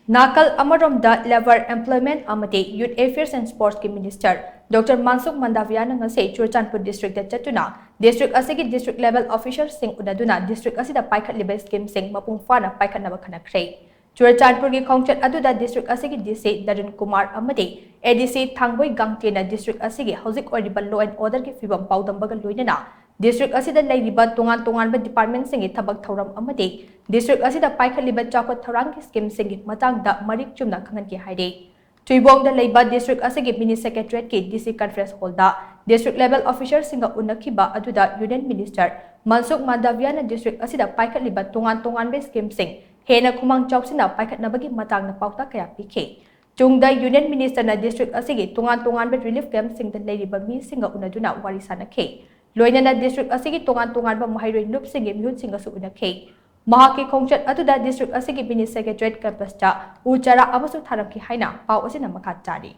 Nakal Amaromda Labor Employment Amadi Youth Affairs and Sports ki Minister Dr Mansukh Mandaviya Ngasi Churachandpur District Chattuna District Asigi District Level Officials sing unnaduna District Asida paikhatliba scheme sing mapung phana paikhatnaba khannakhre Churachandpur ki khongchat aduda District Asigi DC Darun Kumar Amadi ADC Thangboy Gangtena District Asigi Hauzik Oriba Law and Order ki fibam paudambaga loinana District Asida Layriba Tungan Department Singi Tabak Thauram Amadi District Asida Paikhatliba Chakot Tharangi Scheme Singi Matang da Marik Chumna Kangan ki Haide Tuibong da Layba District Asigi Mini Secretariat ki DC Conference Hall da District Level Officer Singa Unakhre aduda Union Minister Mansukh Mandaviya na District Asida Paikhatliba Tungan Be Scheme Sing Hena Kumang Chawsina Paikhatnaba ki Matang na pauta kaya pikhe Chungda Union Minister na District Asigi Tungan Be Relief Camp Sing da Layriba Mi Singa Unaduna Warisana ke Loinana District Asigi tungan ba mahiroy loop singi mihut singa su Unakhre Mahaki khongchat aduda District Asigi Mini Secretariat Campus cha uchara amasu tharam ki haina pau asina makhat chari